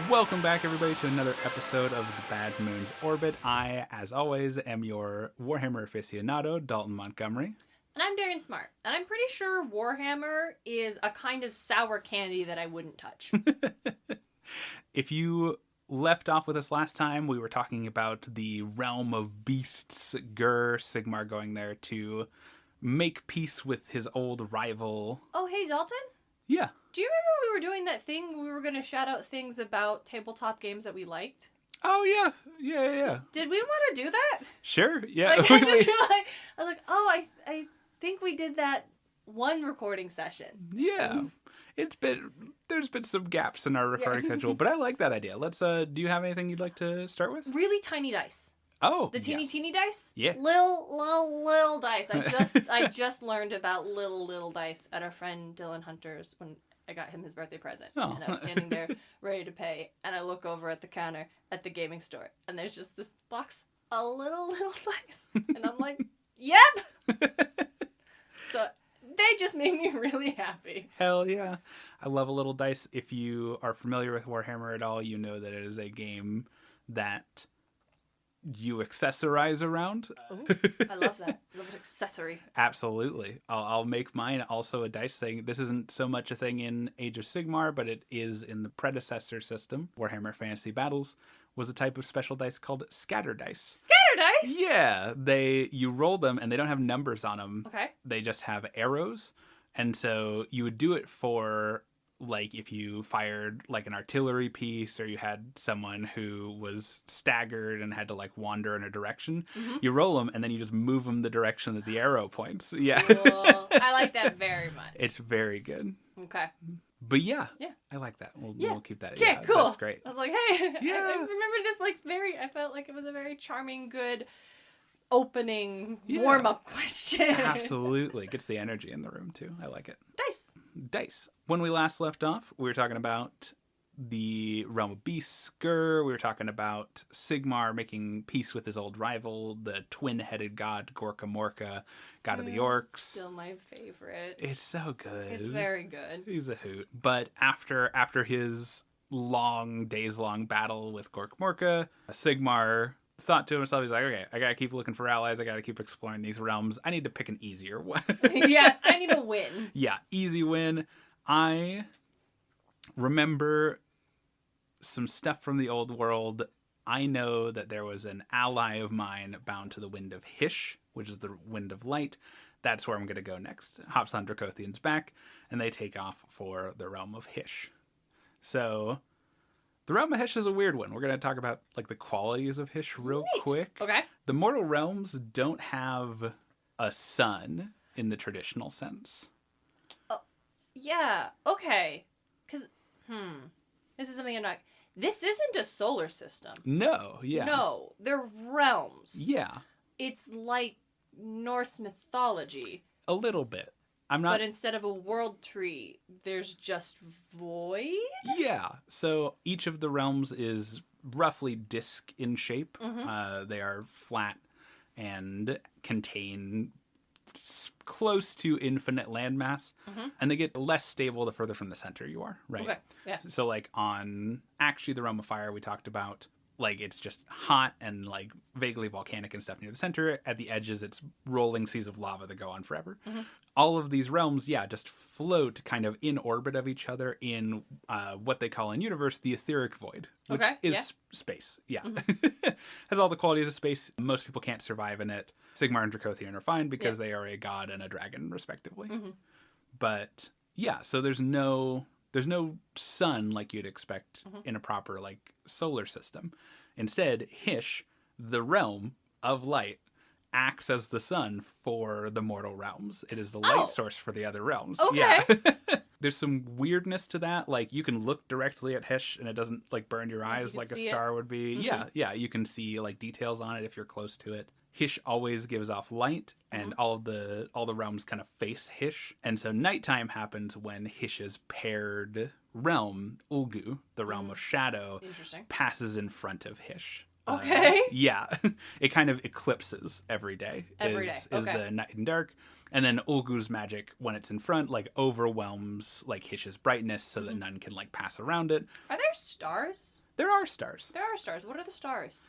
Welcome back, everybody, to another episode of The Bad Moon's Orbit. I, as always, am your Warhammer aficionado, Dalton Montgomery. And I'm Darren Smart. And I'm pretty sure Warhammer is a kind of sour candy that I wouldn't touch. If you left off with us last time, we were talking about the realm of beasts, Sigmar going there to make peace with his old rival. Oh, hey, Dalton? Yeah. Do you remember we were doing that thing where we were going to shout out things about tabletop games that we liked? Oh, yeah. Yeah. Did we want to do that? Sure, yeah. Like, I was like, oh, I think we did that one recording session. Yeah. There's been some gaps in our recording schedule, but I like that idea. Let's, do you have anything you'd like to start with? Really tiny dice. Oh, The teeny dice? Yeah. Little dice. I just learned about little dice at our friend Dylan Hunter's when I got him his birthday present. Oh. And I was standing there ready to pay, and I look over at the counter at the gaming store, and there's just this box of little dice. And I'm like, yep! So they just made me really happy. Hell yeah. I love a little dice. If you are familiar with Warhammer at all, you know that it is a game that you accessorize around. Ooh, I love that. I love an accessory. Absolutely. I'll make mine also a dice thing. This isn't so much a thing in Age of Sigmar, but it is in the predecessor system. Warhammer Fantasy Battles was a type of special dice called scatter dice. Scatter dice? Yeah. You roll them and they don't have numbers on them. Okay. They just have arrows. And so you would do it for, like, if you fired like an artillery piece or you had someone who was staggered and had to like wander in a direction, you roll them and then you just move them the direction that the arrow points. Yeah. Cool. I like that very much. It's very good. Okay. But yeah, Yeah. I like that. We'll keep that. Okay, Yeah, cool. That's great. I was like, hey, Yeah. I remember this I felt like it was a very charming, good opening warm-up question. Absolutely. Gets the energy in the room too. I like it. Dice. When we last left off, we were talking about the realm of beasts, We were talking about Sigmar making peace with his old rival, the twin-headed god Gorka Morka, god of the orcs. Still my favorite. It's so good. It's very good. He's a hoot. But after his days-long battle with Gorka Morka, Sigmar thought to himself, he's like, okay, I gotta keep looking for allies. I gotta keep exploring these realms. I need to pick an easier one. Yeah, I need a win. Yeah, easy win. I remember some stuff from the old world. I know that there was an ally of mine bound to the wind of Hysh, which is the wind of light. That's where I'm going to go next. Hops on Dracothian's back, and they take off for the realm of Hysh. So the realm of Hysh is a weird one. We're going to talk about like the qualities of Hysh real quick. Okay. The mortal realms don't have a sun in the traditional sense. Yeah, okay. Because, this is something I'm not... This isn't a solar system. No, yeah. No, they're realms. Yeah. It's like Norse mythology. A little bit. I'm not... But instead of a world tree, there's just void? Yeah. So each of the realms is roughly disc in shape. They are flat and contain close to infinite landmass. And they get less stable the further from the center you are, right? Okay, yeah. So like on actually the realm of fire we talked about, like it's just hot and like vaguely volcanic and stuff near the center. At the edges it's rolling seas of lava that go on forever. All of these realms, just float kind of in orbit of each other in what they call in universe the etheric void, which is space. Yeah. Has all the qualities of space. Most people can't survive in it. Sigmar and Dracothian are fine because they are a god and a dragon, respectively. But yeah, so there's no sun like you'd expect in a proper like solar system. Instead, Hysh, the realm of light, acts as the sun for the mortal realms. It is the light source for the other realms. Okay. Yeah. There's some weirdness to that. Like you can look directly at Hysh and it doesn't like burn your eyes like a star would be. Yeah. You can see like details on it if you're close to it. Hysh always gives off light, and all the realms kind of face Hysh. And so nighttime happens when Hysh's paired realm, Ulgu, the realm of shadow, passes in front of Hysh. Okay. Yeah. It kind of eclipses every day. Every day. Is the night and dark. And then Ulgu's magic, when it's in front, like overwhelms like Hysh's brightness so that none can like pass around it. Are there stars? There are stars. There are stars. What are the stars?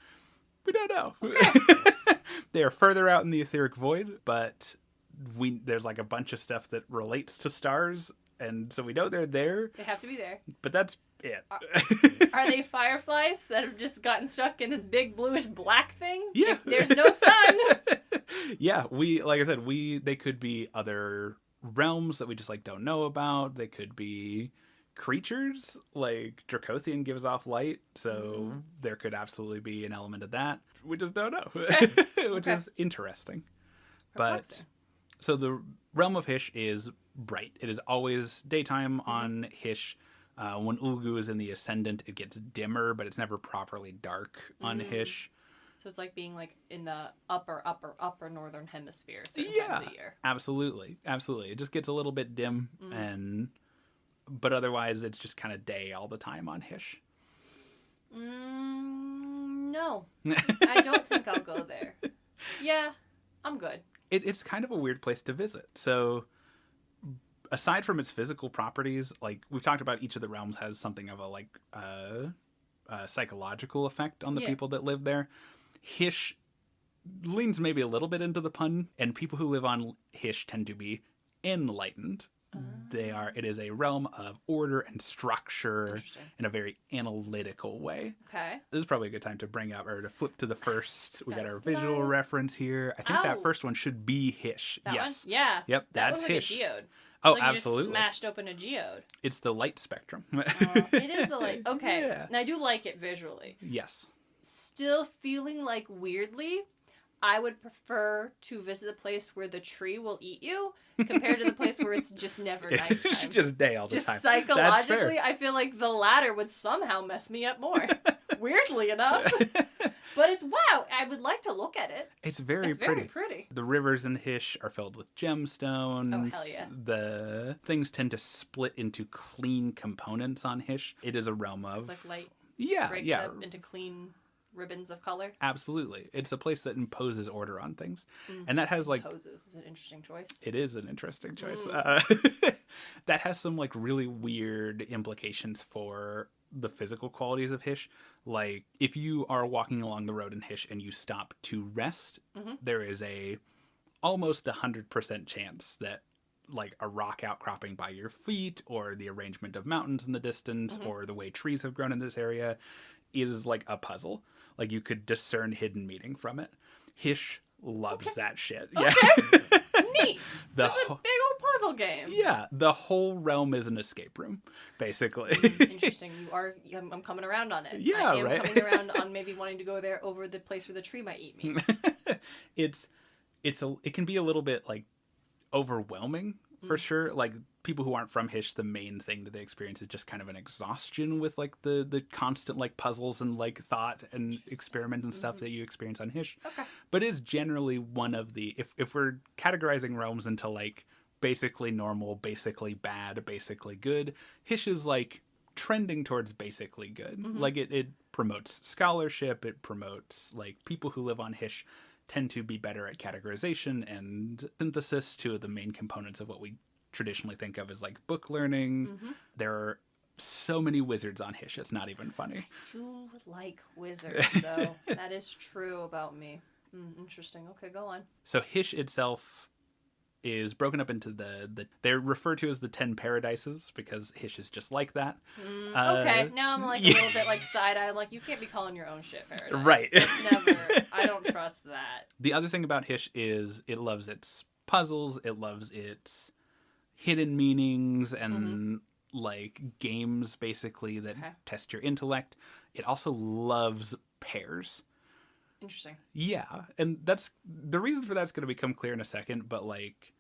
We don't know. Okay. They are further out in the etheric void, but there's like a bunch of stuff that relates to stars, and so we know they're there. They have to be there. But that's it. Are they fireflies that have just gotten stuck in this big bluish black thing? Yeah. If there's no sun. Yeah, like I said, they could be other realms that we just like don't know about. They could be creatures, like Dracothian gives off light, so there could absolutely be an element of that. We just don't know, which is interesting. Perplexing. But so the realm of Hysh is bright. It is always daytime on Hysh. When Ulgu is in the ascendant, it gets dimmer, but it's never properly dark on Hysh. So it's like being like in the upper northern hemisphere certain times a year. Absolutely. It just gets a little bit dim, but otherwise it's just kind of day all the time on Hysh. No, I don't think I'll go there. Yeah, I'm good. It's kind of a weird place to visit. So aside from its physical properties, like we've talked about, each of the realms has something of a psychological effect on the people that live there. Hysh leans maybe a little bit into the pun, and people who live on Hysh tend to be enlightened. It is a realm of order and structure in a very analytical way. Okay. This is probably a good time to bring up, or to flip to the first. We got our visual reference here. I think that first one should be Hysh. That yes. one? Yeah. Yep, that that's was like Hysh. a geode. Oh, like absolutely. You just smashed open a geode. It's the light spectrum. It is the light. Okay. Yeah. And I do like it visually. Yes. Still feeling like weirdly, I would prefer to visit the place where the tree will eat you compared to the place where it's just never nighttime. It's just day all the just time. Psychologically, I feel like the latter would somehow mess me up more. Weirdly enough. But it's wow. I would like to look at it. It's very pretty. The rivers in Hysh are filled with gemstones. Oh, hell yeah. The things tend to split into clean components on Hysh. It is a realm of... It's like light breaks up into clean ribbons of color. Absolutely. It's a place that imposes order on things. And that has like... Imposes is an interesting choice. It is an interesting choice. That has some like really weird implications for the physical qualities of Hysh. Like if you are walking along the road in Hysh and you stop to rest, there is almost 100% chance that like a rock outcropping by your feet, or the arrangement of mountains in the distance, or the way trees have grown in this area is like a puzzle. Like you could discern hidden meaning from it. Hysh loves that shit. Yeah. Neat. Just a big old puzzle game. Yeah, the whole realm is an escape room, basically. Interesting. I'm coming around on it. Yeah, I am right. coming around on maybe wanting to go there over the place where the tree might eat me. It can be a little bit like overwhelming for sure. Like people who aren't from Hysh, the main thing that they experience is just kind of an exhaustion with like the constant like puzzles and like thought and experiment and stuff that you experience on Hysh. Okay. But is generally one of the, if we're categorizing realms into like basically normal, basically bad, basically good, Hysh is like trending towards basically good. Like it promotes scholarship, it promotes like people who live on Hysh tend to be better at categorization and synthesis, two of the main components of what we traditionally think of as like book learning. There are so many wizards on Hysh, it's not even funny. I do like wizards, though. That is true about me. Interesting. Okay, go on. So Hysh itself is broken up into they're referred to as the 10 paradises because Hysh is just like that. Okay, now I'm like a little bit like side-eye. I'm like, you can't be calling your own shit paradise. Right. That's never, I don't trust that. The other thing about Hysh is it loves its puzzles, it loves its hidden meanings and like games basically that test your intellect. It also loves pairs. Interesting. Yeah, and that's the reason for that's going to become clear in a second, but like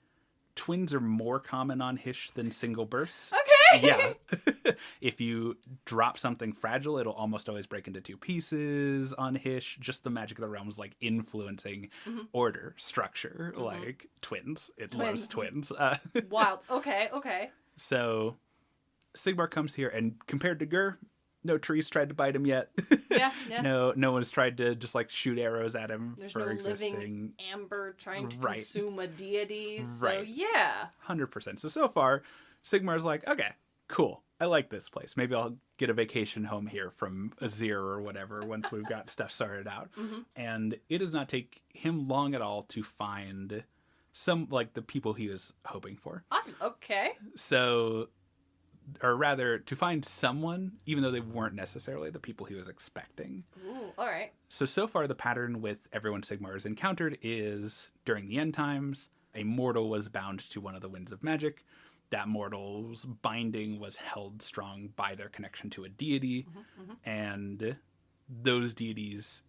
twins are more common on Hysh than single births. Okay. Yeah. If you drop something fragile, it'll almost always break into two pieces on Hysh. Just the magic of the realms like influencing order, structure, like twins. It loves twins. Wild. Okay. So Sigmar comes here, and compared to Gur, No trees tried to bite him yet. Yeah. No one's tried to just like shoot arrows at him. There's for no existing. living amber trying to Right. consume a deity. So Right. yeah. 100%. So far, Sigmar's like, okay, cool. I like this place. Maybe I'll get a vacation home here from Azir or whatever once we've got stuff sorted out. And it does not take him long at all to find some, like, the people he was hoping for. Awesome. Okay. So, or rather, to find someone, even though they weren't necessarily the people he was expecting. Ooh, all right. So far, the pattern with everyone Sigmar has encountered is during the end times, a mortal was bound to one of the winds of magic. That mortal's binding was held strong by their connection to a deity, and those deities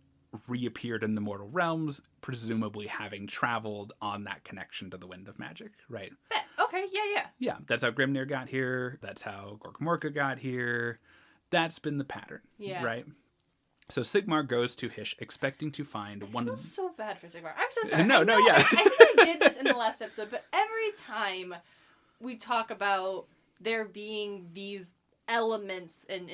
reappeared in the mortal realms, presumably having traveled on that connection to the wind of magic, right? Bet. Okay, yeah. Yeah, that's how Grimnir got here. That's how Gorkamorka got here. That's been the pattern, right? So Sigmar goes to Hysh expecting to find one of... I feel so bad for Sigmar. I'm so sorry. No, yeah. I think I did this in the last episode, but every time we talk about there being these elements and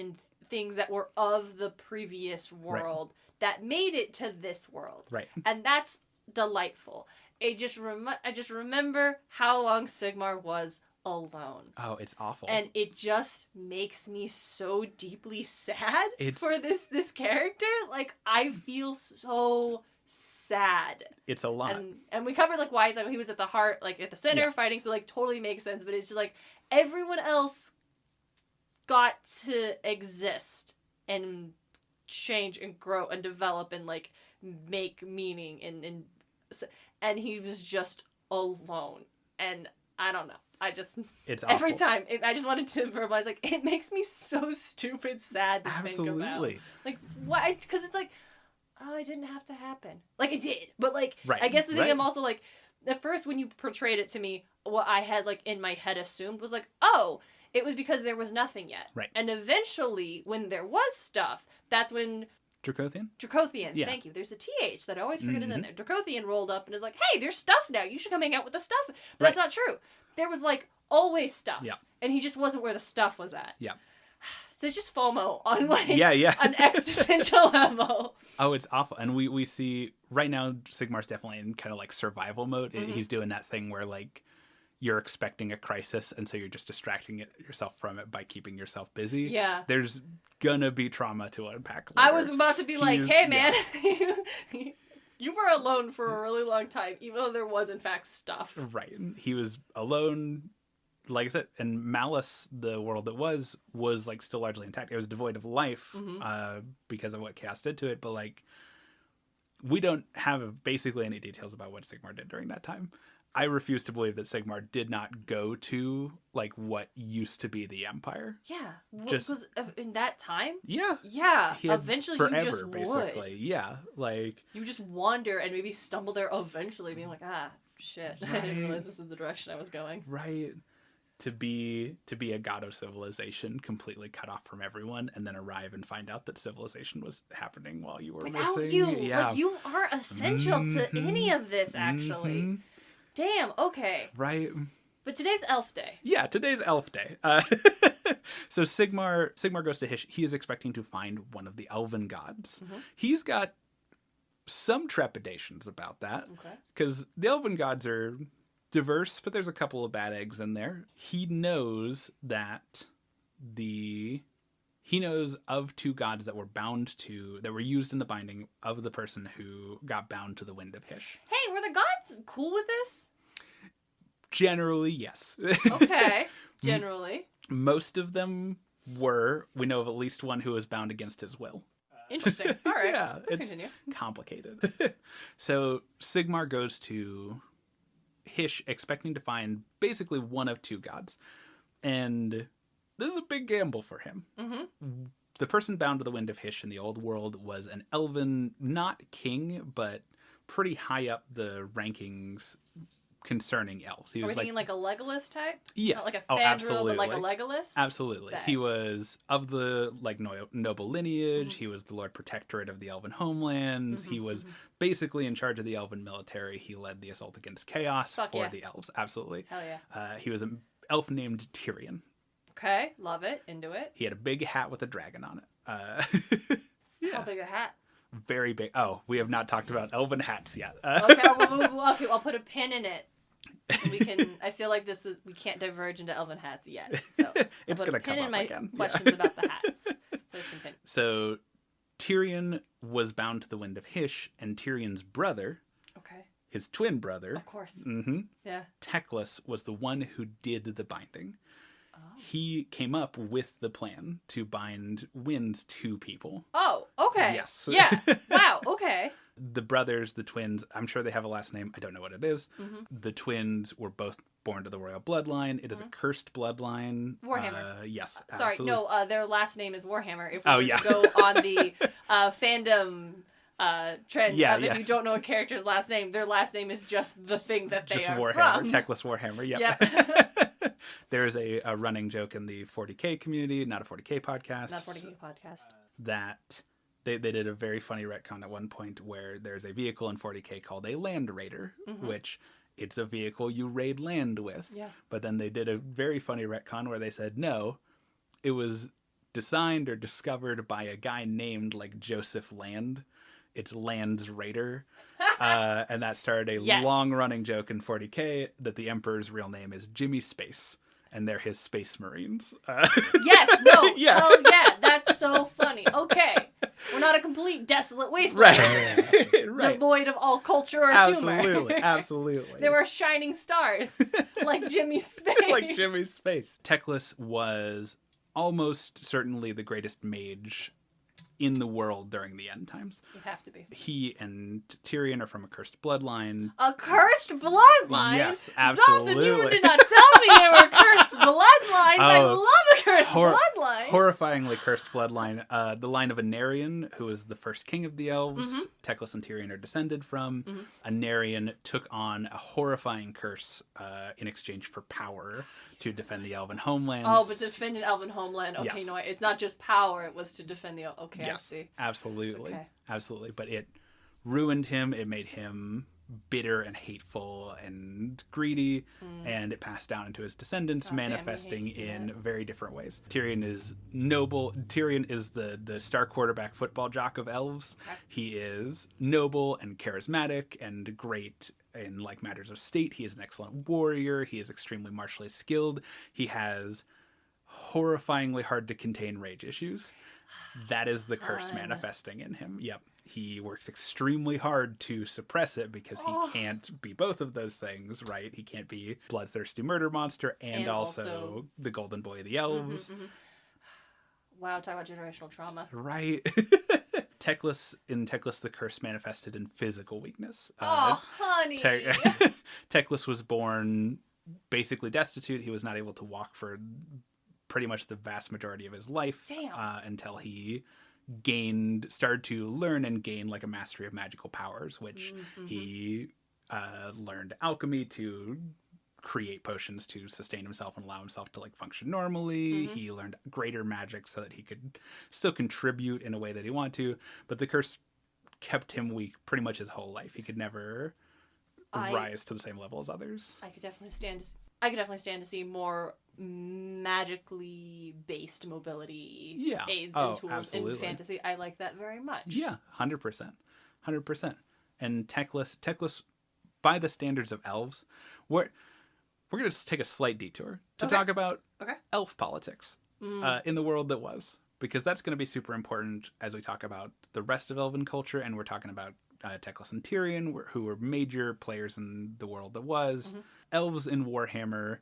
things that were of the previous world that made it to this world. Right. And that's delightful. I just remember how long Sigmar was alone. Oh, it's awful. And it just makes me so deeply sad It's- for this character. Like, I feel so sad. It's a lot. And we covered like why it's like he was at the heart, like at the center fighting, so like totally makes sense. But it's just like everyone else got to exist and change and grow and develop and like make meaning and he was just alone. And I don't know. It's every awful. time I just wanted to verbalize like it makes me so stupid sad to think about. Absolutely. Like why? Because it's like, oh, it didn't have to happen. Like, it did. But, like, Right. I guess the thing Right. I'm also, like, at first when you portrayed it to me, what I had, like, in my head assumed was, like, oh, it was because there was nothing yet. Right. And eventually, when there was stuff, that's when... Dracothian? Dracothian, Yeah. thank you. There's a TH that I always forget is in there. Dracothian rolled up and is like, hey, there's stuff now. You should come hang out with the stuff. But that's not true. There was, like, always stuff. Yeah. And he just wasn't where the stuff was at. Yeah. So it's just FOMO on, like, Yeah. an existential level. Oh, it's awful. And we see right now Sigmar's definitely in kind of like survival mode. He's doing that thing where like you're expecting a crisis and so you're just distracting yourself from it by keeping yourself busy. Yeah. There's gonna be trauma to unpack later. I was about to be like, hey, man, yeah. you were alone for a really long time, even though there was, in fact, stuff. Right. He was alone, like I said, and Malice, the world that was like still largely intact. It was devoid of life because of what Chaos did to it, but like we don't have basically any details about what Sigmar did during that time. I refuse to believe that Sigmar did not go to like what used to be the Empire. Yeah. Just- Because in that time? Yeah. Yeah. He had Eventually forever, you just basically. would. Yeah. Like You just wander and maybe stumble there eventually, being like, ah, shit. I didn't Right. realize this is the direction I was going. right. To be a god of civilization, completely cut off from everyone, and then arrive and find out that civilization was happening while you were Without missing. you. Yeah. Like, you aren't essential to any of this, actually. Mhm. Damn, okay. Right. But today's Elf Day. Yeah, today's Elf Day. So Sigmar goes to Hysh. He is expecting to find one of the elven gods. He's got some trepidations about that Okay. because the elven gods are diverse, but there's a couple of bad eggs in there. He knows that he knows of two gods that were used in the binding of the person who got bound to the wind of Hysh. Hey, were the gods cool with this? Generally, yes. Okay. Generally. Most of them were. We know of at least one who was bound against his will. Interesting. All right. Yeah, Let's it's continue. complicated. So Sigmar goes to Hysh expecting to find basically one of two gods. And this is a big gamble for him. The person bound to the wind of Hysh in the old world was an elven, not king, but pretty high up the rankings concerning elves. He Are was we thinking like a Legolas type? yes. Not like a Oh, Fandral, absolutely. but like a Legolas? Absolutely. Bet. He was of the like noble lineage. He was the Lord Protectorate of the Elven homelands. He was basically in charge of the Elven military. He led the assault against chaos Fuck for yeah. the elves. Absolutely. Hell yeah. He was an elf named Tyrion. Okay, love it. Into it. He had a big hat with a dragon on it. How big a hat? Very big. Oh, we have not talked about elven hats yet. Okay, I'll put a pin in it. We can. I feel like we can't diverge into elven hats yet. So it's gonna come up again. Questions about the hats. Please continue. So Tyrion was bound to the wind of Hysh, and Tyrion's brother, his twin brother, of course, yeah, Teclis, was the one who did the binding. He came up with the plan to bind winds to people. Oh, okay. Yes. Yeah. Wow. Okay. The brothers, the twins, I'm sure they have a last name. I don't know what it is. The twins were both born to the royal bloodline. It is a cursed bloodline. Warhammer. Yes. Sorry, absolutely. no, their last name is Warhammer. If we were to go on the fandom trend if you don't know a character's last name, their last name is just the thing that they just are Warhammer, from. Teclis Warhammer, There's a running joke in the 40K community, not a 40K podcast. Not 40K podcast. That they did a very funny retcon at one point where there's a vehicle in 40K called a Land Raider, which it's a vehicle you raid land with. Yeah. But then they did a very funny retcon where they said, no, it was designed or discovered by a guy named like Joseph Land. It's Land's Raider. And that started a long-running joke in 40K that the Emperor's real name is Jimmy Space, and they're his Space Marines. Yes, no, hell yeah, that's so funny. Okay, we're not a complete desolate wasteland, right. Devoid of all culture or humor. Absolutely. There were shining stars, like Jimmy Space. Like Jimmy Space. Teclis was almost certainly the greatest mage in the world during the end times. You'd have to be. He and Tyrion are from a cursed bloodline. A cursed bloodline? Yes, absolutely. You did not tell me they were cursed bloodlines. I love a cursed bloodline. Horrifyingly cursed bloodline. The line of Anarion, who was the first king of the elves, Teclis and Tyrion are descended from. Anarion took on a horrifying curse in exchange for power to defend the elven homelands. Oh, but defend an elven homeland. Okay, no, it's not just power. It was to defend the... Okay, yes, I see. Absolutely. Okay. Absolutely. But it ruined him. It made him bitter and hateful and greedy, and it passed down into his descendants, manifesting in very different ways. Tyrion is noble. Tyrion is the star quarterback football jock of elves. Okay. He is noble and charismatic and great in like matters of state. He is an excellent warrior. He is extremely martially skilled. He has horrifyingly hard to contain rage issues. That is the curse manifesting in him. Yep. He works extremely hard to suppress it because he can't be both of those things, right? He can't be bloodthirsty murder monster and also the golden boy of the elves. Wow, talk about generational trauma. Right. Teclis, the curse manifested in physical weakness. Honey! Teclis was born basically destitute. He was not able to walk for pretty much the vast majority of his life until he started to learn and gain like a mastery of magical powers, which he learned alchemy to create potions to sustain himself and allow himself to like function normally. He learned greater magic so that he could still contribute in a way that he wanted to, but the curse kept him weak pretty much his whole life. He could never rise to the same level as others. I could definitely stand to see more magically based mobility aids and tools in fantasy. I like that very much. Yeah, 100%. And Teclis, by the standards of elves, we're going to take a slight detour to talk about elf politics in the world that was, because that's going to be super important as we talk about the rest of elven culture, and we're talking about Teclis and Tyrion, who were major players in the world that was. Elves in Warhammer,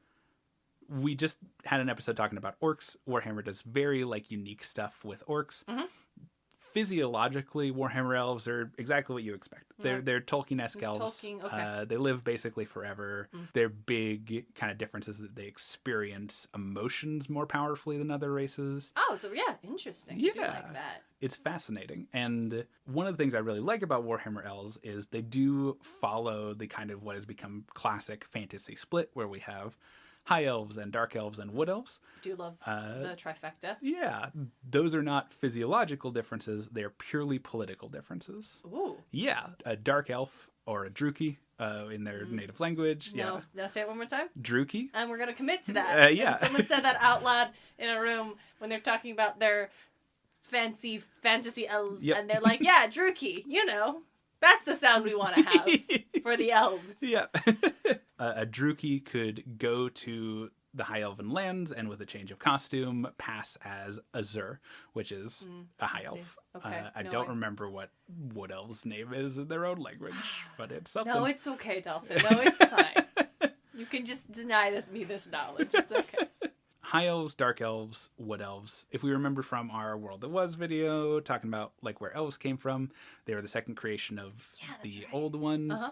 we just had an episode talking about orcs. Warhammer does very like unique stuff with orcs. Physiologically, Warhammer elves are exactly what you expect. They're Tolkien-esque elves. They live basically forever. Their big kind of difference is that they experience emotions more powerfully than other races. Oh, so yeah, interesting. Yeah, I do like that. It's fascinating. And one of the things I really like about Warhammer elves is they do follow the kind of what has become classic fantasy split, where we have high elves and dark elves and wood elves. I do love the trifecta. Yeah. Those are not physiological differences. They're purely political differences. Ooh. Yeah. A dark elf or a druki in their native language. No, say it one more time. Druki. And we're going to commit to that. Yeah. And someone said that out loud in a room when they're talking about their fancy fantasy elves, Yep. and they're like, yeah, Druki, that's the sound we want to have for the elves. Yeah. A Druki could go to the High Elven lands and with a change of costume pass as a Zur, which is a High Elf. Okay. I don't remember what Wood Elves' name is in their own language, but it's something. No, it's okay, Dawson. No, it's fine. You can just deny me this knowledge. It's okay. High Elves, Dark Elves, Wood Elves. If we remember from our World That Was video, talking about like where elves came from, they were the second creation of the old ones. Uh-huh.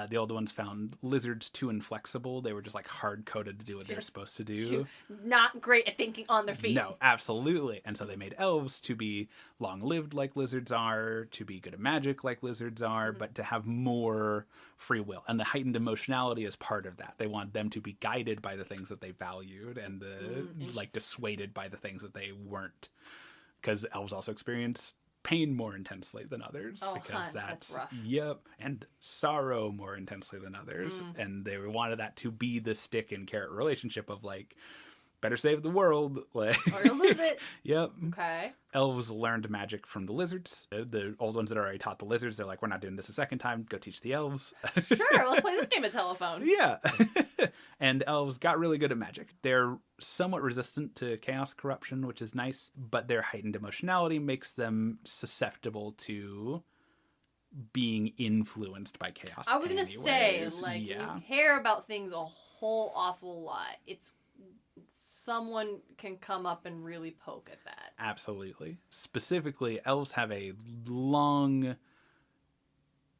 The old ones found lizards too inflexible. They were just like hard coded to do what they're supposed to do. Not great at thinking on their feet. No, absolutely. And so they made elves to be long lived like lizards are, to be good at magic like lizards are, but to have more free will. And the heightened emotionality is part of that. They want them to be guided by the things that they valued and like dissuaded by the things that they weren't. Because elves also experience pain more intensely than others because that's rough. Yep, and sorrow more intensely than others, and they wanted that to be the stick and carrot relationship of like, better save the world, like, or you'll lose it. Yep. Okay. Elves learned magic from the lizards. The old ones that already taught the lizards, they're like, we're not doing this a second time. Go teach the elves. Sure, let's play this game of telephone. Yeah. And elves got really good at magic. They're somewhat resistant to chaos corruption, which is nice, but their heightened emotionality makes them susceptible to being influenced by chaos. I was going to say, like, you care about things a whole awful lot. Someone can come up and really poke at that. Absolutely. Specifically, elves have a long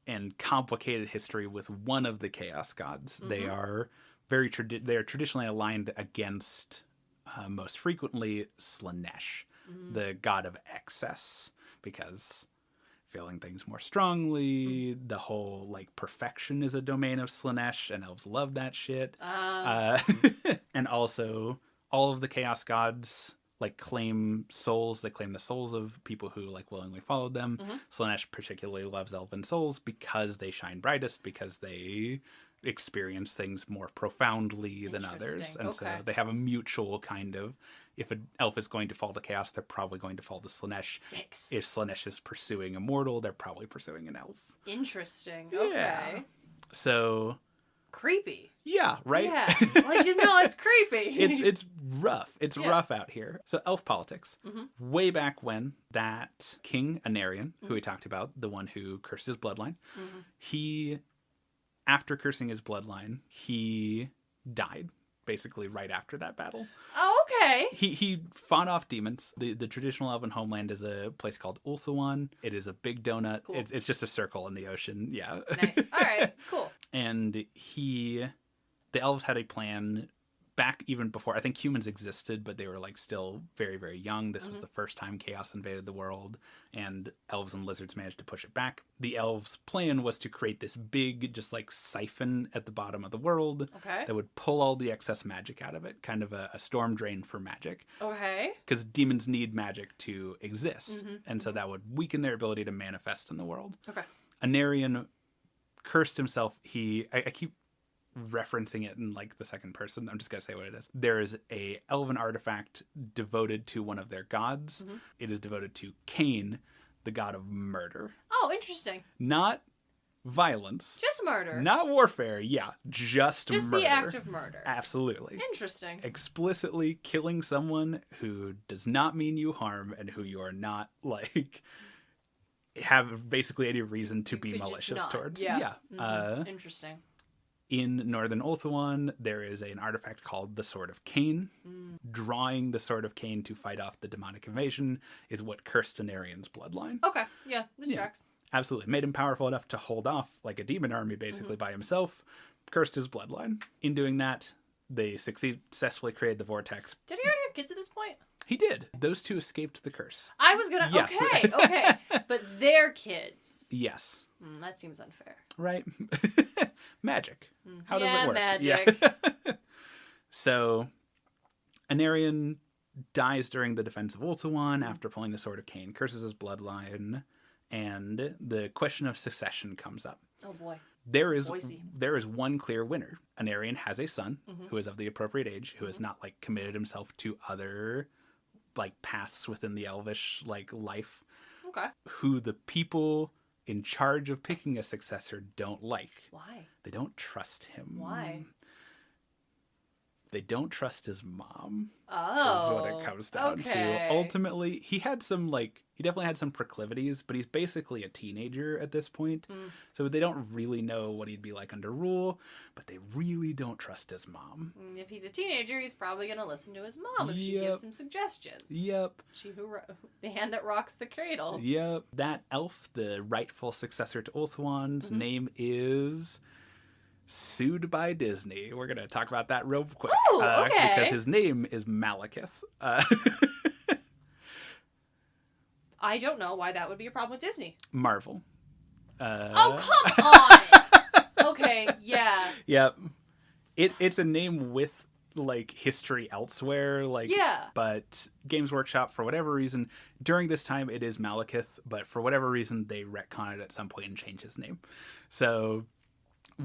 and complicated history with one of the chaos gods. They are they are traditionally aligned against, most frequently, Slaanesh, the god of excess, because feeling things more strongly, the whole like perfection is a domain of Slaanesh, and elves love that shit. And also, all of the chaos gods like claim souls. They claim the souls of people who like willingly followed them. Slaanesh particularly loves elven souls because they shine brightest, because they experience things more profoundly than others. And so they have a mutual kind of, if an elf is going to fall to chaos, they're probably going to fall to Slaanesh. Yikes. If Slaanesh is pursuing a mortal, they're probably pursuing an elf. Interesting. Yeah. Okay. So creepy. Yeah, right? Yeah. Like, it's creepy. It's rough. It's rough out here. So elf politics. Way back when, that king, Anarion, who we talked about, the one who cursed his bloodline, he, after cursing his bloodline, he died, basically right after that battle. Oh, okay. He fought off demons. The traditional elven homeland is a place called Ulthuan. It is a big donut. Cool. It's just a circle in the ocean. Yeah. Nice. All right. Cool. And the elves had a plan back even before, I think humans existed, but they were like still very, very young. This was the first time chaos invaded the world, and elves and lizards managed to push it back. The elves' plan was to create this big, just like siphon at the bottom of the world that would pull all the excess magic out of it, kind of a storm drain for magic. Okay. Because demons need magic to exist, and so that would weaken their ability to manifest in the world. Okay. Anarion cursed himself. I keep referencing it in like the second person. I'm just gonna say what it is. There is a elven artifact devoted to one of their gods. It is devoted to Cain, the god of murder. Oh, interesting. Not violence. Just murder. Not warfare. Yeah, just murder. Just the act of murder. Absolutely. Interesting. Explicitly killing someone who does not mean you harm and who you are not like have basically any reason to be malicious towards. Yeah. Interesting. In Northern Ulthuan, there is an artifact called the Sword of Cain. Drawing the Sword of Cain to fight off the demonic invasion is what cursed Anarion's bloodline. Okay, yeah, this tracks. Absolutely. Made him powerful enough to hold off like a demon army basically by himself. Cursed his bloodline. In doing that, they successfully created the vortex. Did he already have kids at this point? He did. Those two escaped the curse. I was gonna... Yes. Okay. But they're kids. Yes. That seems unfair. Right? Magic. How does it work? Magic. Yeah. So, Anarion dies during the defense of Ulthuan after pulling the Sword of Cain, curses his bloodline, and the question of succession comes up. Oh boy. there is Boise. one clear winner. Anarian has a son who is of the appropriate age, who has not like committed himself to other like paths within the elvish like life. Okay. Who the people in charge of picking a successor don't like. Why? They don't trust him. Why? They don't trust his mom. Oh. Is what it comes down to. Ultimately, he definitely had some proclivities, but he's basically a teenager at this point. So they don't really know what he'd be like under rule, but they really don't trust his mom. If he's a teenager, he's probably going to listen to his mom if she gives him suggestions. Yep. The hand that rocks the cradle. Yep. That elf, the rightful successor to Ulthuan's name is Sued by Disney. We're going to talk about that real quick. Ooh, okay. Because his name is Malekith. I don't know why that would be a problem with Disney. Marvel. Oh, come on! Okay, yeah. Yep. It's a name with, like, history elsewhere. Like, yeah. But Games Workshop, for whatever reason, during this time, it is Malekith, but for whatever reason, they retcon it at some point and change his name. So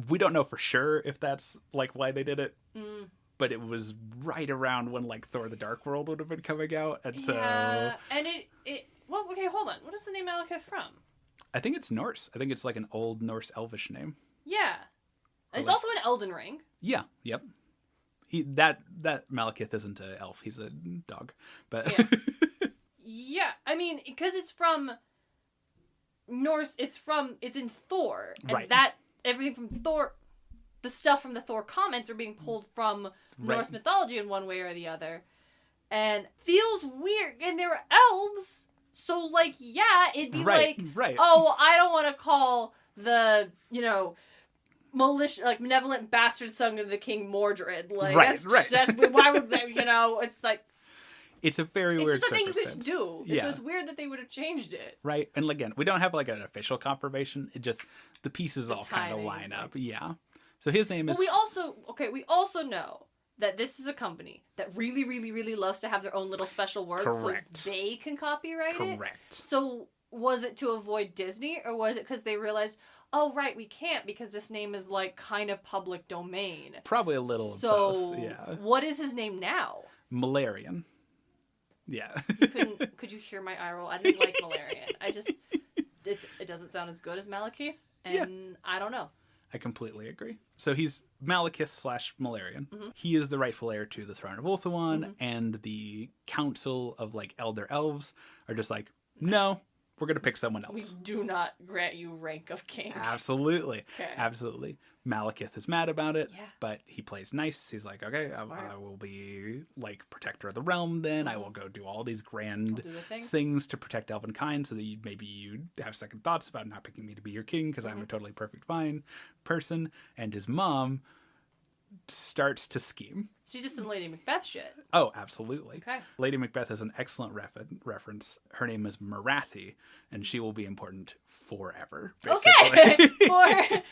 we don't know for sure if that's, like, why they did it. But it was right around when, like, Thor the Dark World would have been coming out. And so... Yeah, and well, okay, hold on. What is the name Malekith from? I think it's Norse. I think it's like an old Norse Elvish name. Yeah. It's also an Elden Ring. Yeah, yep. That Malekith isn't an elf. He's a dog. But yeah. Yeah, I mean, because it's from Norse, it's in Thor. And right. Everything from Thor, the stuff from the Thor comments are being pulled from Norse mythology in one way or the other. And feels weird. And they're elves. So, like, yeah, it'd be right. Oh, I don't want to call the, malevolent bastard son of the King Mordred. Like, that's why would they, it's like... It's a very weird It's just a thing you could do. Yeah. So it's weird that they would have changed it. Right. And again, we don't have, like, an official confirmation. It just, the pieces all kind of line up. Yeah. So his name is... we also know that this is a company that really, really, really loves to have their own little special words. Correct. So they can copyright it. Correct. So was it to avoid Disney, or was it because they realized, oh, right, we can't because this name is, like, kind of public domain? Probably a little of both, yeah. What is his name now? Malarian. Yeah. Could you hear my eye roll? I didn't like Malarian. It doesn't sound as good as Malekith, and I don't know. I completely agree. So he's Malekith / Malarian. He is the rightful heir to the throne of Ulthuan, and the council of, like, elder elves are just like, no, we're going to pick someone else. We do not grant you rank of king. Absolutely. Okay. Absolutely. Malekith is mad about it, yeah. But he plays nice. He's like, okay, I will be, like, protector of the realm then. I will go do all these grand things to protect elvenkind so that maybe you have second thoughts about not picking me to be your king because I'm a totally perfect fine person. And his mom starts to scheme. She's just some Lady Macbeth shit. Oh, absolutely. Okay. Lady Macbeth is an excellent reference. Her name is Marathi, and she will be important forever. Basically. Okay.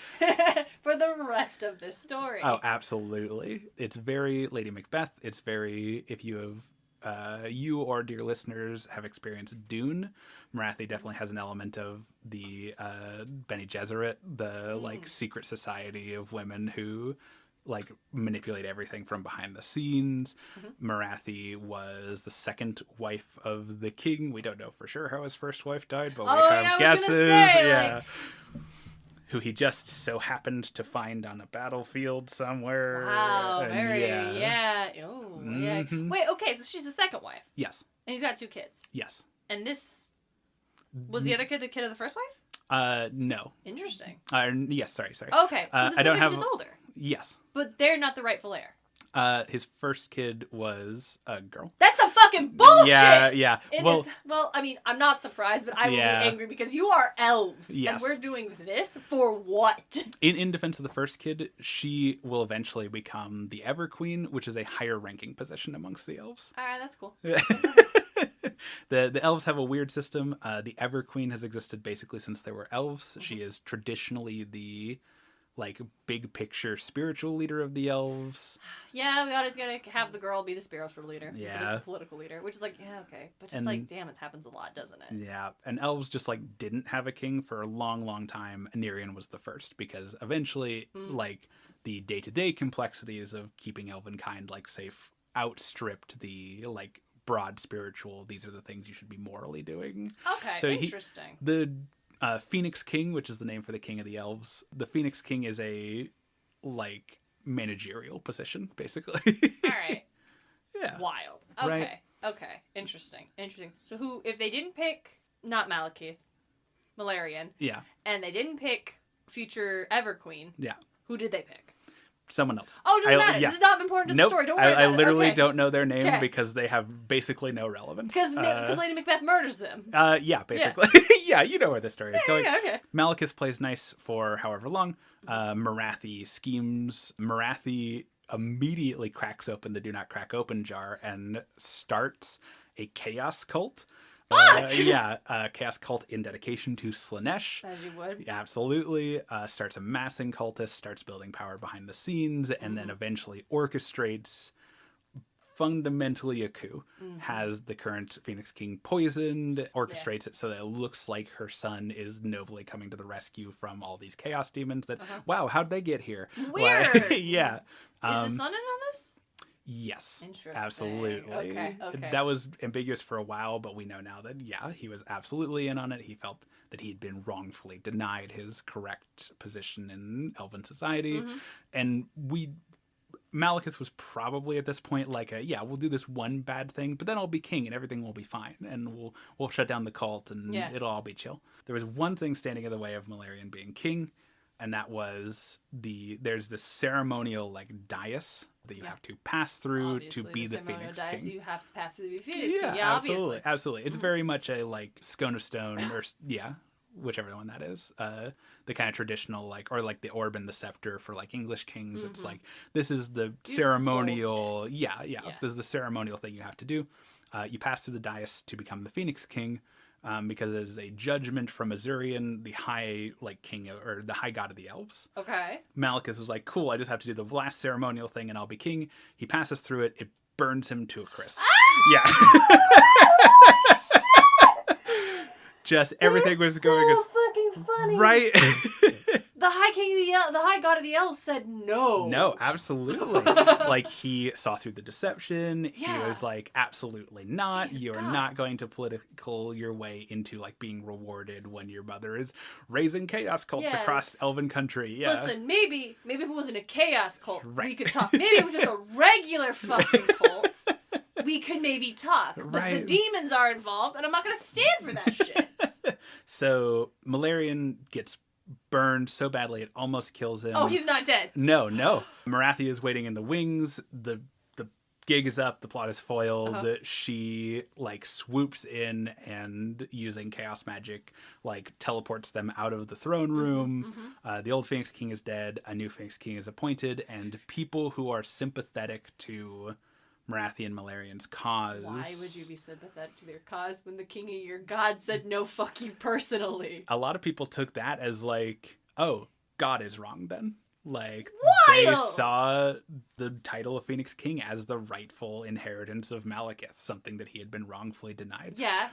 For the rest of this story. Oh, absolutely. It's very Lady Macbeth. It's very, if you have, you or dear listeners have experienced Dune, Marathi definitely has an element of the Bene Gesserit, the like secret society of women who like manipulate everything from behind the scenes. Marathi was the second wife of the king. We don't know for sure how his first wife died, but we have guesses. Who he just so happened to find on a battlefield somewhere. Wow, Oh, yeah. Wait, okay, so she's the second wife. Yes. And he's got 2 kids. Yes. And this was the other kid, the kid of the first wife? No. Interesting. Yes, sorry. Okay, so the second kid is older. Yes. But they're not the rightful heir. His first kid was a girl. That's some fucking bullshit! Yeah. Well, I mean, I'm not surprised, but I will be angry because you are elves. Yes. And we're doing this for what? In defense of the first kid, she will eventually become the Ever Queen, which is a higher ranking position amongst the elves. Alright, that's cool. The elves have a weird system. The Ever Queen has existed basically since there were elves. She is traditionally the like big picture spiritual leader of the elves. Yeah, we always gotta have the girl be the spiritual leader instead Yeah. of the political leader, which is like, yeah, okay. But just And- like, damn, it happens a lot, doesn't it? Yeah, and elves just like didn't have a king for a long, long time. Anirion was the first because eventually, like the day-to-day complexities of keeping elvenkind like safe outstripped the like broad spiritual. These are the things you should be morally doing. Okay, So interesting. The Phoenix King, which is the name for the king of the elves, the Phoenix King is a like managerial position, basically. All right. Yeah. Wild. Okay. Right. Okay. Interesting. So who, if they didn't pick not Malekith, Malarian, Yeah. and they didn't pick future Everqueen, Yeah. who did they pick? Someone else. Oh, it doesn't matter. Yeah. This is not important to the Nope. story. Don't worry I about it. literally Okay. don't know their name Okay. because they have basically no relevance. Because Lady Macbeth murders them. Yeah, basically. Yeah, you know where the story is going. Yeah, okay. Malekith plays nice for however long. Marathi schemes. Marathi immediately cracks open the do not crack open jar and starts a chaos cult. Chaos cult in dedication to Slanesh. As you would. Absolutely. Starts amassing cultists, starts building power behind the scenes, and then eventually orchestrates fundamentally a coup. Has the current Phoenix King poisoned, orchestrates it so that it looks like her son is nobly coming to the rescue from all these chaos demons that, wow, how'd they get here? Weird. Yeah. Is the son in on this? Yes. Interesting. Absolutely. Okay. That was ambiguous for a while, but we know now that, yeah, he was absolutely in on it. He felt that he had been wrongfully denied his correct position in elven society. And Malekith was probably at this point like, we'll do this one bad thing, but then I'll be king and everything will be fine. And we'll shut down the cult and it'll all be chill. There was one thing standing in the way of Malarian being king, and that was there's this ceremonial like dais that you have to pass through to be the Phoenix King. You have to pass through to be Phoenix King. Yeah, absolutely. It's very much a like scone of stone or whichever one that is. The kind of traditional like, or like the orb and the scepter for like English kings. It's like this is the ceremonial. This is the ceremonial thing you have to do. You pass through the dais to become the Phoenix King. Because it is a judgment from Azurian, the high king or the high god of the elves. Okay. Malekith is like, cool, I just have to do the last ceremonial thing and I'll be king. He passes through it. It burns him to a crisp. Just everything was going as fucking funny. right. The high god of the elves said no. No, absolutely. Like he saw through the deception. He was like, absolutely not. You are not going to political your way into like being rewarded when your mother is raising chaos cults across elven country. Yeah. Listen, maybe if it wasn't a chaos cult, we could talk. Maybe it was just a regular fucking cult. We could maybe talk. But the demons are involved, and I'm not going to stand for that shit. So Malarian gets burned so badly it almost kills him. Oh, he's not dead. No. Marathi is waiting in the wings. The gig is up. The plot is foiled. She like swoops in and using chaos magic like teleports them out of the throne room. The old Phoenix King is dead. A new Phoenix King is appointed, and people who are sympathetic to Marathi and Malarian's cause. Why would you be sympathetic to their cause when the king of your god said no, fuck you personally? A lot of people took that as like, oh, God is wrong then. Like, Wild! they saw the title of Phoenix King as the rightful inheritance of Malekith, something that he had been wrongfully denied. Yeah.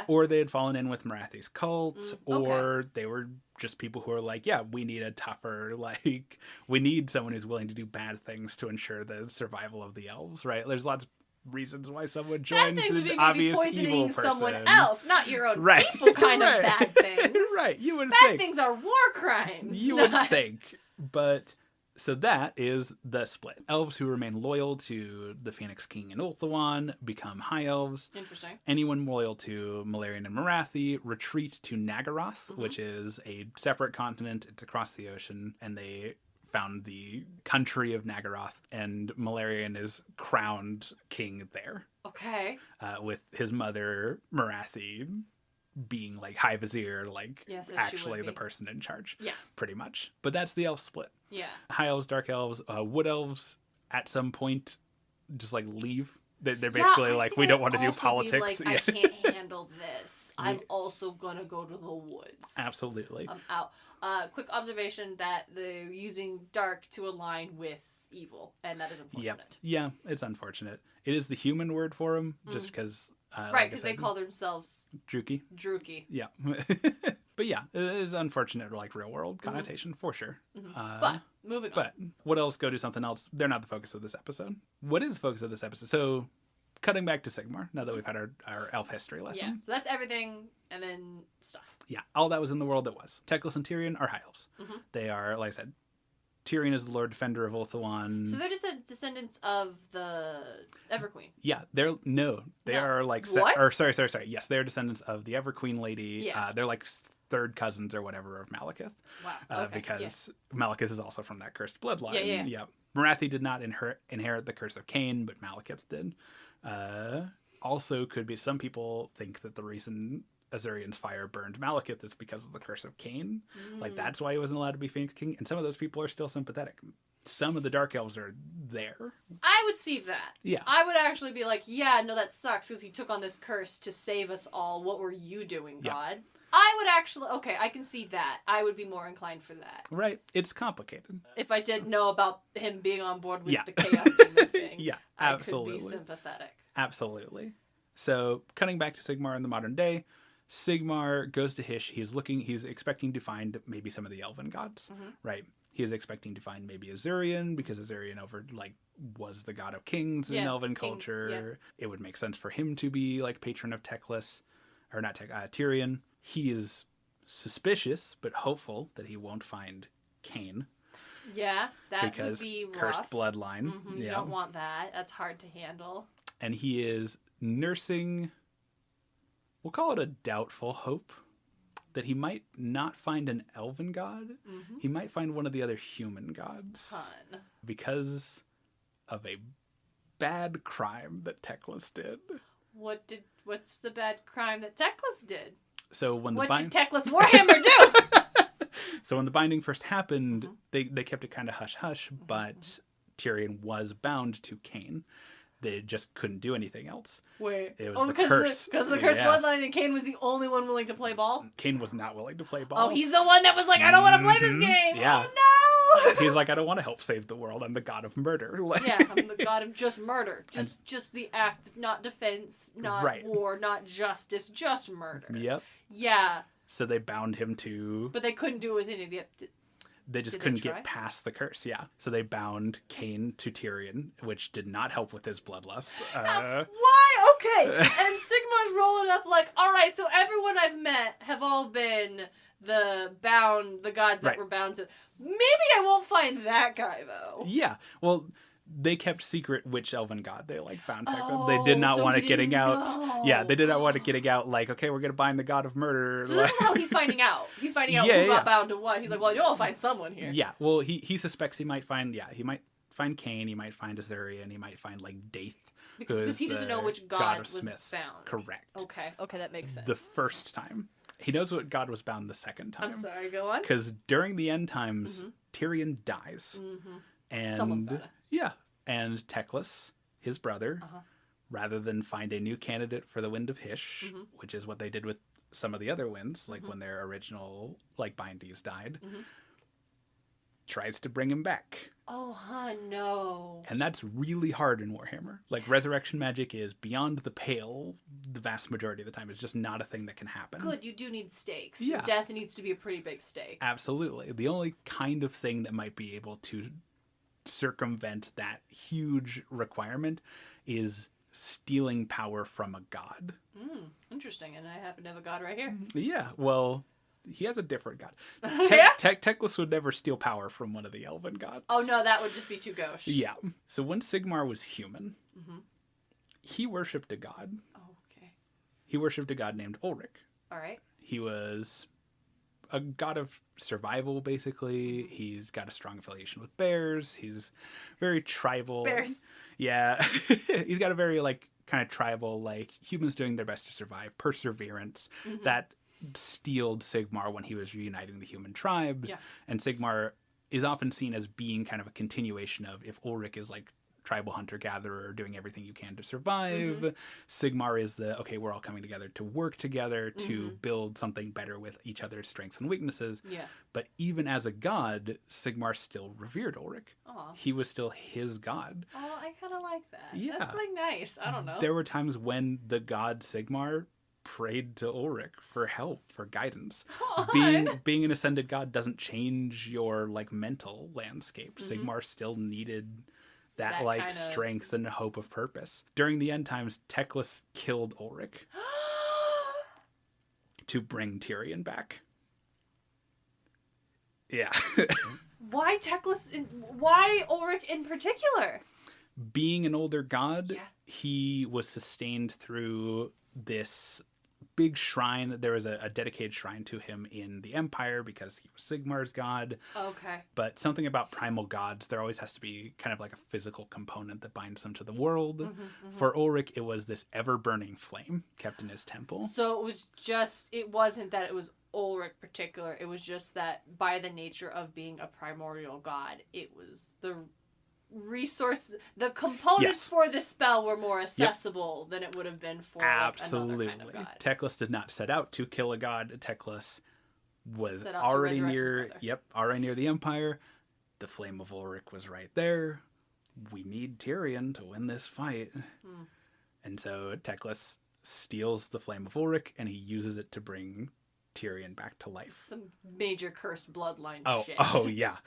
Or they had fallen in with Marathi's cult, or they were just people who are like, yeah, we need a tougher, like, we need someone who's willing to do bad things to ensure the survival of the elves, right? There's lots of reasons why someone joins an obvious evil person. Someone else, not your own people kind of bad things. Right, you would think. Bad things are war crimes. You would think. But, so that is the split. Elves who remain loyal to the Phoenix King and Ulthuan become High Elves. Interesting. Anyone loyal to Malarian and Marathi retreat to Nagaroth, which is a separate continent. It's across the ocean, and they found the country of Nagaroth, and Malarian is crowned king there. Okay. With his mother, Marathi, being like High Vizier, like actually the person in charge. Yeah. Pretty much. But that's the elf split. Yeah. High elves, dark elves, wood elves at some point just like leave They're basically I like, think we don't I'd want to do also be politics. like, I can't handle this. I'm also gonna go to the woods. Absolutely. I'm out. Quick observation that they're using dark to align with evil, and that is unfortunate. Yeah, it's unfortunate. It is the human word for him, just because... right, because they call themselves... Druki. Yeah. But yeah, it is unfortunate, like, real-world connotation, for sure. But, moving on. But, what else? Go do something else. They're not the focus of this episode. What is the focus of this episode? So, cutting back to Sigmar, now that we've had our elf history lesson. Yeah, so that's everything, and then stuff. Yeah, all that was in the world that was. Teclis and Tyrion are high elves. They are, like I said, Tyrion is the Lord Defender of Ulthuan. So they're just descendants of the Everqueen. Yeah, they are like... What? Sorry. Yes, they're descendants of the Everqueen lady. Yeah. They're like third cousins or whatever of Malekith. Wow. Okay. Because Malekith is also from that cursed bloodline. Yeah. Marathi did not inherit the curse of Cain, but Malekith did. Also, could be some people think that the reason Azurian's fire burned Malekith is because of the curse of Cain. Like, that's why he wasn't allowed to be Phoenix King. And some of those people are still sympathetic. Some of the Dark Elves are there. I would see that. Yeah. I would actually be like, yeah, no, that sucks because he took on this curse to save us all. What were you doing, God? I would actually... Okay, I can see that. I would be more inclined for that. Right. It's complicated. If I didn't know about him being on board with Yeah. the Chaos Demon thing. Yeah, absolutely. I could be sympathetic. Absolutely. So, cutting back to Sigmar in the modern day, Sigmar goes to Hysh. He's expecting to find maybe some of the elven gods, right? He is expecting to find maybe Azurian, because Azurian was the god of kings in elven culture. Yeah. It would make sense for him to be like patron of Teclis, or not Tyrion. He is suspicious, but hopeful that he won't find Cain. Yeah, that would be rough. Cursed bloodline. You don't want that. That's hard to handle. And he is nursing, we'll call it a doubtful hope, that he might not find an elven god. He might find one of the other human gods. Fun. Because of a bad crime that Teclis did. What's the bad crime that Teclis did? So when did Teclis Warhammer do? So when the binding first happened, they kept it kind of hush-hush, but Tyrion was bound to Cain. They just couldn't do anything else. Wait. It was the curse. Because the cursed bloodline, and Cain was the only one willing to play ball? Cain was not willing to play ball. Oh, he's the one that was like, I don't want to play this game! Yeah. Oh, no! He's like, I don't want to help save the world. I'm the god of murder. Yeah, I'm the god of just murder. Just the act, not defense, not war, not justice, just murder. Yep. Yeah. So they bound him to... But they couldn't do it with any of the... They just couldn't get past the curse, yeah. So they bound Cain to Tyrion, which did not help with his bloodlust. Why? Okay. And Sigmar's rolling up like, all right, so everyone I've met have all been the gods that were bound to... Maybe I won't find that guy, though. Yeah. Well, they kept secret which elven god they bound Teclis. They did not want it getting out. Yeah, they did not want it getting out like, okay, we're going to bind the god of murder. So this is how he's finding out. He's finding out who got bound to what. He's like, well, you'll find someone here. Yeah, well, he suspects he might find Cain, he might find Azurian, he might find Daith. Because he doesn't know which god was bound. Correct. Okay, that makes sense. The first time. He knows what god was bound the second time. I'm sorry, go on. Because during the end times, Tyrion dies. And someone's gotta. Yeah. And Teclis, his brother, rather than find a new candidate for the Wind of Hysh, which is what they did with some of the other winds, like when their original bindees died, tries to bring him back. Oh, no. And that's really hard in Warhammer. Like, resurrection magic is beyond the pale the vast majority of the time. It's just not a thing that can happen. Good, you do need stakes. Yeah. Death needs to be a pretty big stake. Absolutely. The only kind of thing that might be able to circumvent that huge requirement is stealing power from a god. Interesting. And I happen to have a god right here. Yeah, well, he has a different god. Teclis would never steal power from one of the elven gods. Oh no, that would just be too gauche. Yeah. So when Sigmar was human, he worshipped a god. Oh, okay. He worshipped a god named Ulrich. All right. He was a god of survival, basically. He's got a strong affiliation with bears. He's very tribal. Bears. Yeah. He's got a very, kind of tribal, humans doing their best to survive, perseverance. That steeled Sigmar when he was reuniting the human tribes. Yeah. And Sigmar is often seen as being kind of a continuation of if Ulrich is, tribal hunter-gatherer doing everything you can to survive. Sigmar is the, okay, we're all coming together to work together to build something better with each other's strengths and weaknesses. Yeah. But even as a god, Sigmar still revered Ulrich. Aw. He was still his god. Oh, I kind of like that. Yeah. That's like nice. I don't know. There were times when the god Sigmar prayed to Ulrich for help, for guidance. Being an ascended god doesn't change your like mental landscape. Sigmar still needed that like kinda... strength and hope of purpose. During the end times, Teclis killed Ulrich to bring Tyrion back. Yeah. Why Teclis? Why Ulrich in particular? Being an older god, he was sustained through this big shrine. There was a dedicated shrine to him in the Empire because he was Sigmar's god. Okay. But something about primal gods, there always has to be kind of like a physical component that binds them to the world. For Ulrich, it was this ever-burning flame kept in his temple. So it wasn't that it was Ulrich particular, it was just that by the nature of being a primordial god, it was the resource, the components for the spell were more accessible than it would have been for absolutely. Like, another kind of god. Teclis did not set out to kill a god. Teclis was Set out already to near the Empire. The flame of Ulrich was right there. We need Tyrion to win this fight. And so Teclis steals the flame of Ulrich and he uses it to bring Tyrion back to life. Some major cursed bloodline shit. Oh yeah.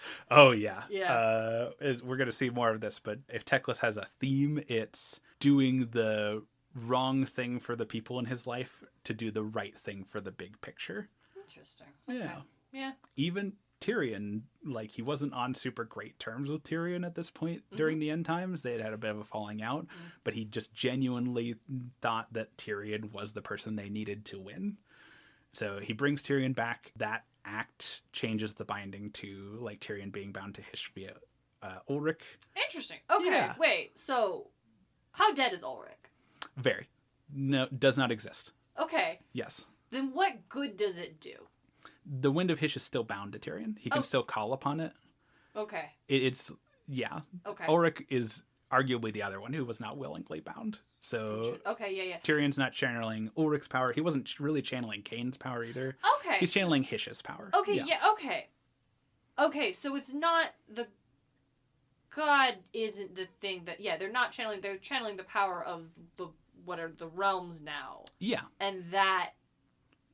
Yeah. We're gonna see more of this, but if Teclis has a theme, it's doing the wrong thing for the people in his life to do the right thing for the big picture. Interesting. Okay. Yeah. Even Tyrion, like, he wasn't on super great terms with Tyrion at this point during the end times. They had a bit of a falling out, but he just genuinely thought that Tyrion was the person they needed to win. So he brings Tyrion back. That act changes the binding to like Tyrion being bound to Hysh via Ulrich. Interesting. Okay, wait. So, how dead is Ulrich? Very. No, does not exist. Okay. Yes. Then what good does it do? The Wind of Hysh is still bound to Tyrion. He can still call upon it. Okay. It's Okay. Ulrich is arguably the other one who was not willingly bound. So Tyrion's not channeling Ulrich's power. He wasn't really channeling Kane's power either. Okay. He's channeling Hysh's power. Okay, Okay, so it's not the god isn't the thing that they're not channeling, they're channeling the power of what are the realms now. Yeah. And that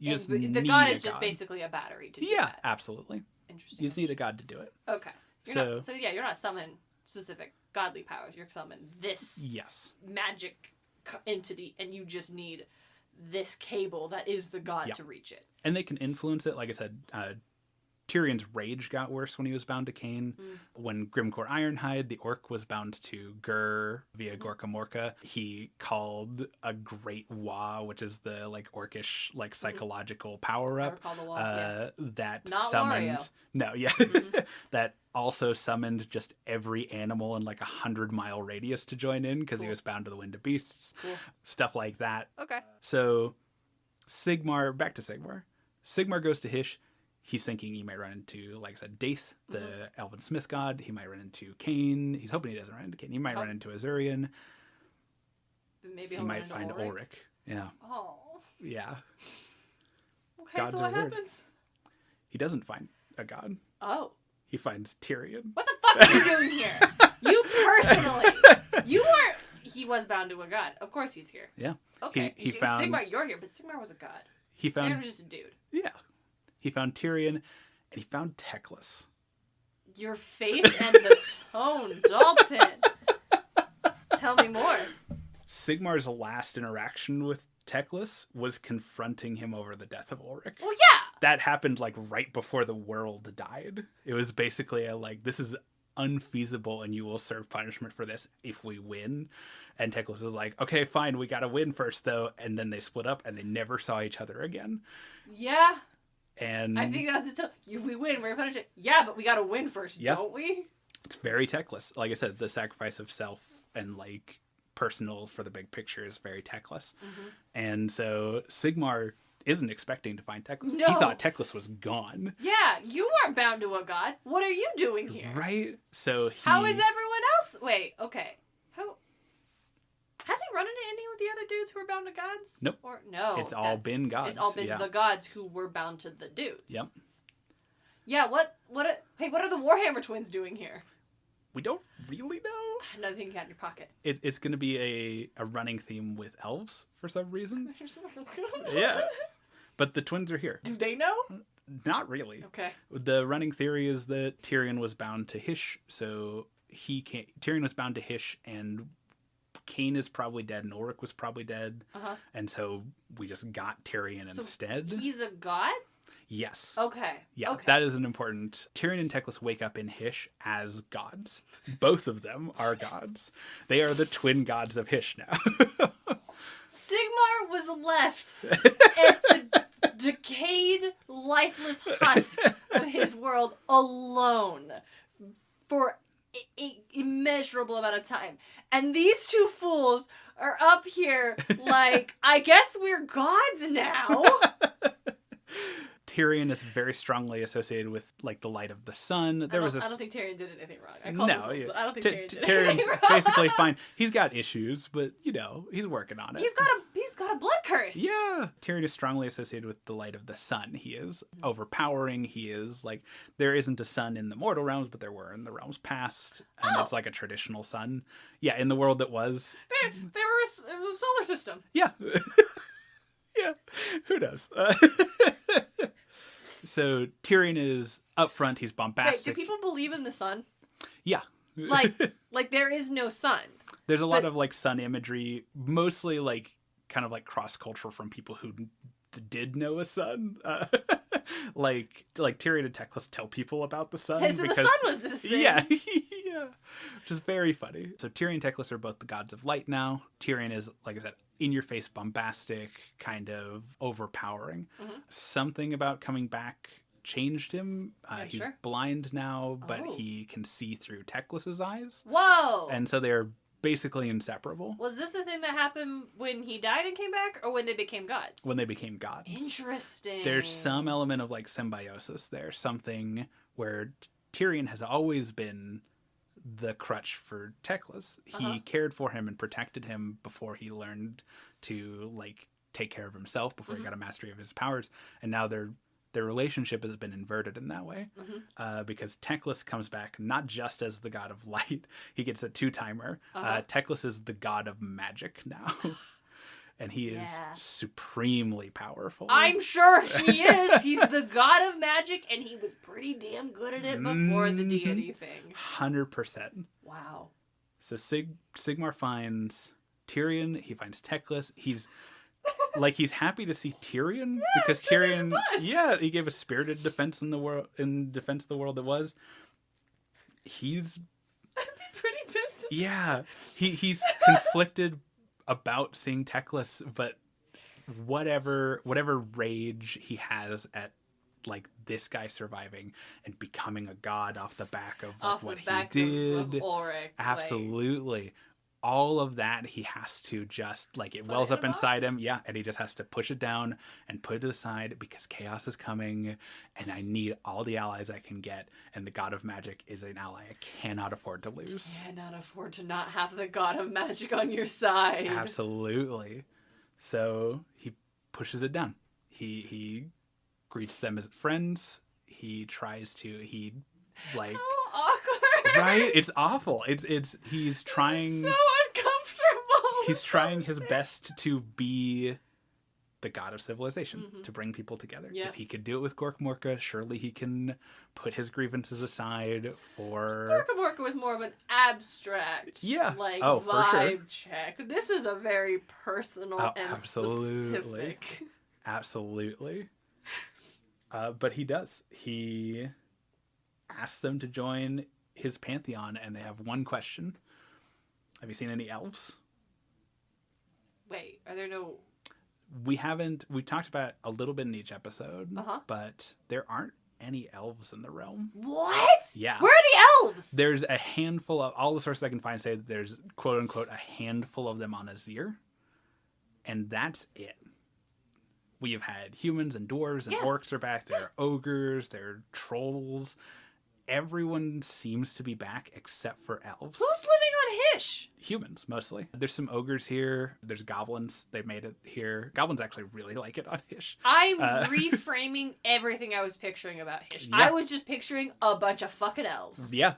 the god is just basically a battery to do that. Yeah, absolutely. Interesting. You just need a god to do it. Okay. You're not summoning specific godly powers. You're summoning this magic entity, and you just need this cable that is the god to reach it. And they can influence it. Like I said, Tyrion's rage got worse when he was bound to Kane. When Grimcor Ironhide, the orc, was bound to Gur via Gorka Morka, he called a great Wa, which is the like orcish like psychological power up that not summoned. Wario. No, that also summoned just every animal in like 100-mile radius to join in because he was bound to the Wind of Beasts. Stuff like that. Okay. So back to Sigmar. Sigmar goes to Hysh. He's thinking he might run into, like I said, Daith, the elven smith god. He might run into Kane. He's hoping he doesn't run into Kane. He might run into Azurian. Maybe he might find Ulrich. Yeah. Oh. Yeah. Okay, Gods so what happens? He doesn't find a god. Oh. He finds Tyrion. What the fuck are you doing here? You personally. You weren't. He was bound to a god. Of course he's here. Yeah. Okay. He found Sigmar. You're here, but Sigmar was a god. Tyrion was just a dude. Yeah. He found Tyrion, and he found Teclis. Your face and the tone, Dalton. Tell me more. Sigmar's last interaction with Teclis was confronting him over the death of Ulrich. Well, yeah. That happened like right before the world died. It was basically this is unfeasible and you will serve punishment for this if we win. And Teclis was like, okay, fine, we gotta win first though. And then they split up and they never saw each other again. Yeah. And I think if we win, we're punished. Yeah, but we gotta win first, don't we? It's very Teclis. Like I said, the sacrifice of self and like personal for the big picture is very Teclis. And so Sigmar isn't expecting to find Teclis. No. He thought Teclis was gone. Yeah, you weren't bound to a god. What are you doing here? Right? So how is everyone else? Wait, okay. of the other dudes who were bound to gods? Nope. Or no? It's all been gods. It's all been the gods who were bound to the dudes. Yep. Yeah. What are the Warhammer twins doing here? We don't really know. Another thing you got in your pocket. It's going to be a running theme with elves for some reason. Yeah. But the twins are here. Do they know? Not really. Okay. The running theory is that Tyrion was bound to Hysh, so Tyrion was bound to Hysh, and Cain is probably dead, and Ulrich was probably dead, and so we just got Tyrion instead. He's a god? Yes. Okay. Yeah, okay. that is an important... Tyrion and Teclis wake up in Hysh as gods. Both of them are gods. They are the twin gods of Hysh now. Sigmar was left at the decayed, lifeless husk of his world alone for an immeasurable amount of time. And these two fools are up here like, I guess we're gods now. Tyrion is very strongly associated with like the light of the sun. I don't think Tyrion did anything wrong. I called him fools, but I don't think Tyrion did Tyrion's anything wrong. basically fine. He's got issues, but he's working on it. He's got a blood curse. Yeah. Tyrion is strongly associated with the light of the sun. He is overpowering. He is like, there isn't a sun in the mortal realms, but there were in the realms past. And it's like a traditional sun. Yeah, in the world that was. It was a solar system. Yeah. Yeah. Who knows? So Tyrion is up front. He's bombastic. Wait, do people believe in the sun? Yeah. Like there is no sun. There's a lot of like sun imagery, mostly like kind of like cross-cultural from people who did know a sun. Like Tyrion and Teclis tell people about the sun. So because, the sun was this thing. Yeah. Yeah. Which is very funny. So Tyrion and Teclis are both the gods of light now. Tyrion is, like I said, in-your-face bombastic, kind of overpowering. Something about coming back changed him. He's blind now, but he can see through Teclis's eyes. Whoa! And so they're basically inseparable. Was this a thing that happened when he died and came back, or when they became gods? When they became gods. Interesting. There's some element of like symbiosis there. Something where Tyrion has always been the crutch for Teclis. He cared for him and protected him before he learned to like take care of himself, before he got a mastery of his powers. And now their relationship has been inverted in that way, because Teclis comes back not just as the god of light. He gets a two-timer. Teclis is the god of magic now. And he is supremely powerful. I'm sure he is. He's the god of magic, and he was pretty damn good at it before the deity thing. 100%. Wow. So Sigmar finds Tyrion. He finds Teclis. He's happy to see Tyrion because Tyrion, he gave a spirited defense in defense of the world that was. He's pretty pissed. Yeah, he's conflicted about seeing Teclis, but whatever rage he has at like this guy surviving and becoming a god off the back of what he did, of Ulrich, absolutely. All of that he has to just like it wells up inside him, and he just has to push it down and put it to the side because chaos is coming, and I need all the allies I can get, and the god of magic is an ally I cannot afford to lose. Cannot afford to not have the god of magic on your side. Absolutely. So he pushes it down. He greets them as friends. He tries to like how awkward. Right? It's awful. He's trying so uncomfortable. He's trying his best to be the god of civilization, to bring people together. Yeah. If he could do it with Gork Morka, surely he can put his grievances aside for... Gork Morka was more of an abstract vibe check. This is a very personal and specific. Absolutely. But he does. He asks them to join his pantheon, and they have one question. Have you seen any elves? Wait, are there no... We talked about a little bit in each episode, but there aren't any elves in the realm. What? Yeah. Where are the elves? There's a handful of, all the sources I can find say that there's quote unquote a handful of them on Azir, and that's it. We have had humans and dwarves and orcs are back. There are ogres, there are trolls. Everyone seems to be back except for elves. Who's living on Hysh? Humans, mostly. There's some ogres here. There's goblins. They've made it here. Goblins actually really like it on Hysh. I'm reframing everything I was picturing about Hysh. Yeah. I was just picturing a bunch of fucking elves. Yeah.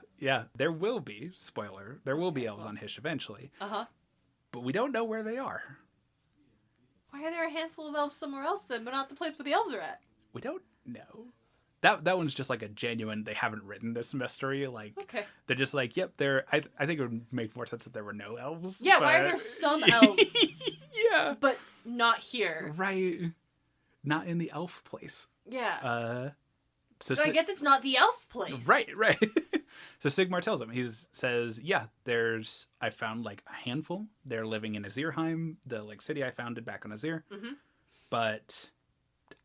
There will be, spoiler, there will be elves on Hysh eventually. Uh-huh. But we don't know where they are. Why are there a handful of elves somewhere else then, but not the place where the elves are at? We don't know. That one's just like a genuine, they haven't written this mystery. Like, Okay. they're just like, yep, I think it would make more sense if there were no elves. Yeah, but... why are there some elves? Yeah. But not here. Right. Not in the elf place. Yeah. So I guess it's not the elf place. Right. So Sigmar tells him, says, yeah, I found like a handful. They're living in Azirheim, the like city I founded back on Azir. Mm-hmm. But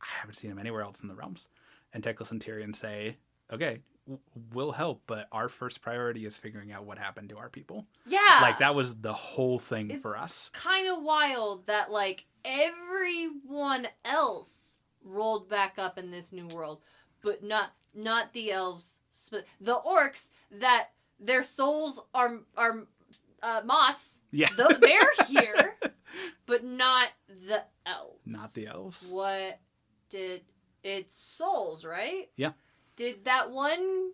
I haven't seen them anywhere else in the realms. And Teclis and Tyrion say, okay, we'll help, but our first priority is figuring out what happened to our people. Yeah. Like, that was the whole thing for us. Kind of wild that, like, everyone else rolled back up in this new world, but not the elves. The orcs, that their souls are moss. Yeah. They're here, but not the elves. Not the elves. What did... It's souls, right? Yeah. Did that one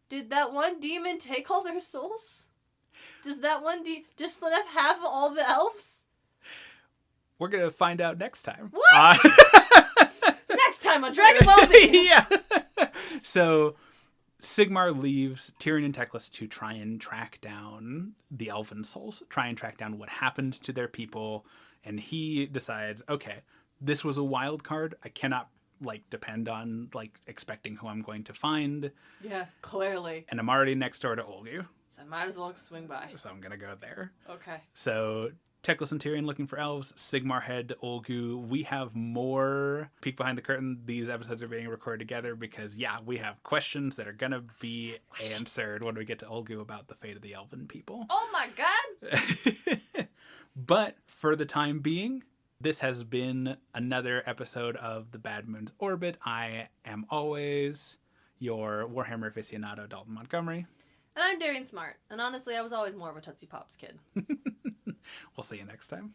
demon take all their souls? Does that one just let us have all the elves? We're gonna find out next time. What? Next time on Dragon Ball Z. Yeah. So Sigmar leaves Tyrion and Teclis to try and track down the elven souls, try and track down what happened to their people, and he decides, okay, this was a wild card. I cannot depend on expecting who I'm going to find. Yeah, clearly. And I'm already next door to Olgu. So I might as well swing by. So I'm gonna go there. Okay. So Teclis and Tyrion looking for elves. Sigmar head to Olgu. We have more peek behind the curtain. These episodes are being recorded together because we have questions that are gonna be answered when we get to Olgu about the fate of the elven people. Oh my god! But for the time being, this has been another episode of the Bad Moon's Orbit. I am always your Warhammer aficionado, Dalton Montgomery. And I'm Darian Smart. And honestly, I was always more of a Tootsie Pops kid. We'll see you next time.